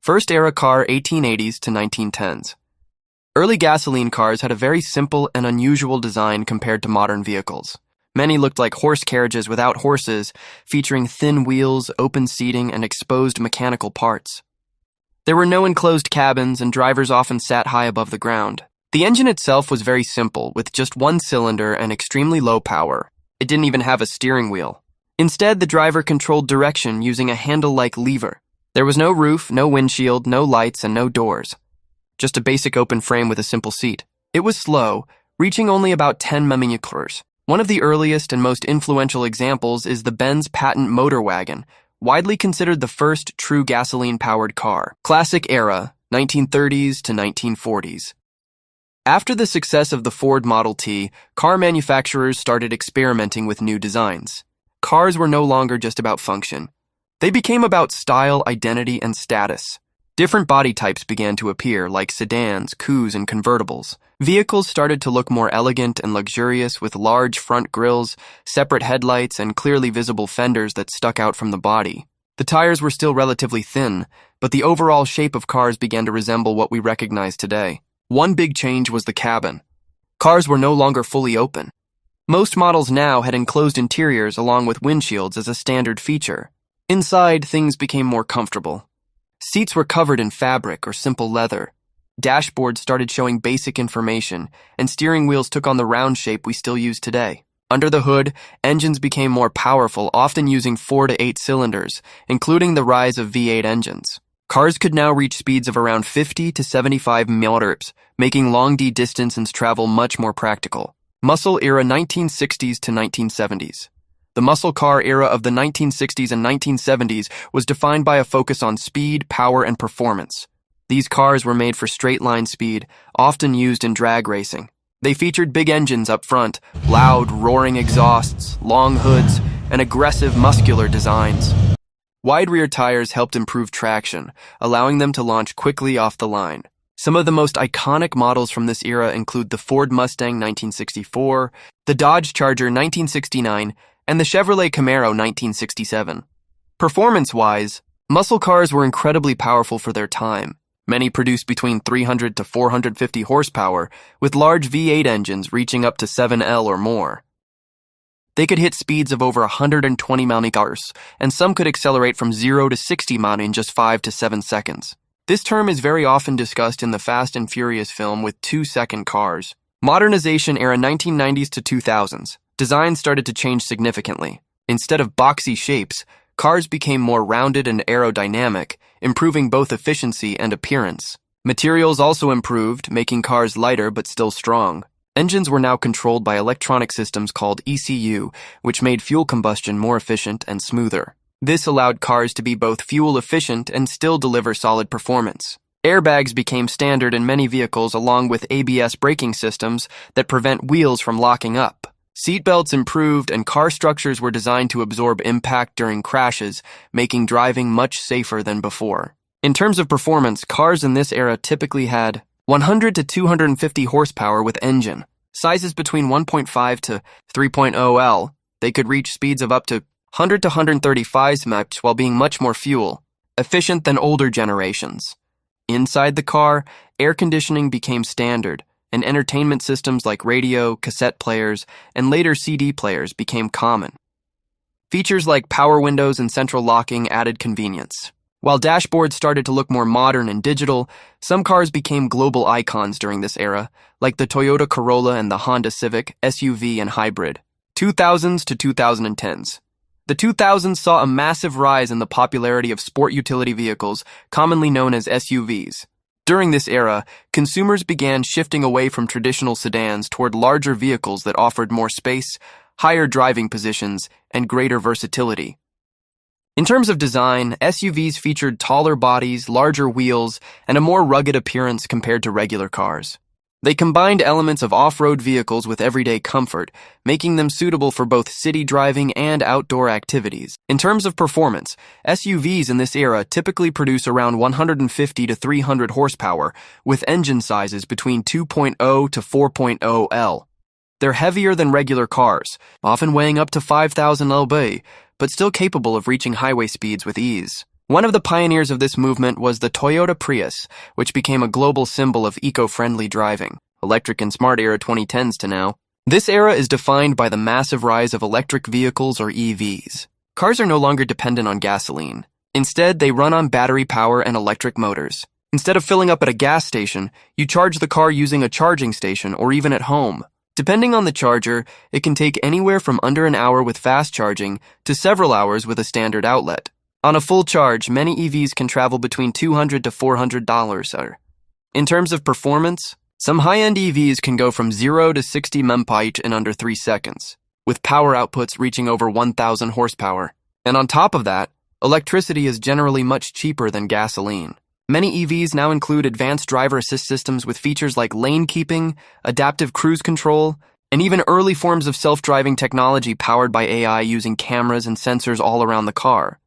First era car 1880s to 1910s. Early gasoline cars had a very simple and unusual design compared to modern vehicles. Many looked like horse carriages without horses, featuring thin wheels, open seating, and exposed mechanical parts. There were no enclosed cabins, and drivers often sat high above the ground. The engine itself was very simple, with just one cylinder and extremely low power. It didn't even have a steering wheel. Instead, the driver controlled direction using a handle-like lever. There was no roof, no windshield, no lights, and no doors. Just a basic open frame with a simple seat. It was slow, reaching only about 10 mph. One of the earliest and most influential examples is the Benz patent motor wagon, widely considered the first true gasoline-powered car. Classic era, 1930s to 1940s. After the success of the Ford Model T, car manufacturers started experimenting with new designs. Cars were no longer just about function. They became about style, identity, and status. Different body types began to appear, like sedans, coues, and convertibles. Vehicles started to look more elegant and luxurious with large front grilles, separate headlights, and clearly visible fenders that stuck out from the body. The tires were still relatively thin, but the overall shape of cars began to resemble what we recognize today. One big change was the cabin. Cars were no longer fully open. Most models now had enclosed interiors along with windshields as a standard feature. Inside, things became more comfortable. Seats were covered in fabric or simple leather. Dashboards started showing basic information, and steering wheels took on the round shape we still use today. Under the hood, engines became more powerful, often using 4 to 8 cylinders, including the rise of V8 engines. Cars could now reach speeds of around 50 to 75 mph, making long distance travel much more practical. Muscle era 1960s to 1970s. The muscle car era of the 1960s and 1970s was defined by a focus on speed, power, and performance. These cars were made for straight-line speed, often used in drag racing. They featured big engines up front, loud, roaring exhausts, long hoods, and aggressive, muscular designs. Wide rear tires helped improve traction, allowing them to launch quickly off the line. Some of the most iconic models from this era include the Ford Mustang 1964, the Dodge Charger 1969, and the Chevrolet Camaro 1967. Performance-wise, muscle cars were incredibly powerful for their time. Many produced between 300 to 450 horsepower, with large V8 engines reaching up to 7L or more. They could hit speeds of over 120 mph, and some could accelerate from 0 to 60 mph in just 5 to 7 seconds. This term is very often discussed in the Fast and Furious film with 2-second cars. Modernization era 1990s to 2000s. Design started to change significantly. Instead of boxy shapes, cars became more rounded and aerodynamic, improving both efficiency and appearance. Materials also improved, making cars lighter but still strong. Engines were now controlled by electronic systems called ECU, which made fuel combustion more efficient and smoother. This allowed cars to be both fuel efficient and still deliver solid performance. Airbags became standard in many vehicles along with ABS braking systems that prevent wheels from locking up. Seatbelts improved and car structures were designed to absorb impact during crashes, making driving much safer than before. In terms of performance, cars in this era typically had 100 to 250 horsepower with engine. Sizes between 1.5 to 3.0 L, they could reach speeds of up to 100 to 135 mph while being much more fuel efficient than older generations. Inside the car, air conditioning became standard, and entertainment systems like radio, cassette players, and later CD players became common. Features like power windows and central locking added convenience. While dashboards started to look more modern and digital, some cars became global icons during this era, like the Toyota Corolla and the Honda Civic, SUV and hybrid. 2000s to 2010s. The 2000s saw a massive rise in the popularity of sport utility vehicles, commonly known as SUVs. During this era, consumers began shifting away from traditional sedans toward larger vehicles that offered more space, higher driving positions, and greater versatility. In terms of design, SUVs featured taller bodies, larger wheels, and a more rugged appearance compared to regular cars. They combined elements of off-road vehicles with everyday comfort, making them suitable for both city driving and outdoor activities. In terms of performance, SUVs in this era typically produce around 150 to 300 horsepower, with engine sizes between 2.0 to 4.0 L. They're heavier than regular cars, often weighing up to 5,000 lb, but still capable of reaching highway speeds with ease. One of the pioneers of this movement was the Toyota Prius, which became a global symbol of eco-friendly driving, electric and smart era 2010s to now. This era is defined by the massive rise of electric vehicles or EVs. Cars are no longer dependent on gasoline. Instead, they run on battery power and electric motors. Instead of filling up at a gas station, you charge the car using a charging station or even at home. Depending on the charger, it can take anywhere from under an hour with fast charging to several hours with a standard outlet. On a full charge, many EVs can travel between $200 to $400. In terms of performance, some high-end EVs can go from 0 to 60 mph in under 3 seconds, with power outputs reaching over 1,000 horsepower. And on top of that, electricity is generally much cheaper than gasoline. Many EVs now include advanced driver assist systems with features like lane keeping, adaptive cruise control, and even early forms of self-driving technology powered by AI using cameras and sensors all around the car.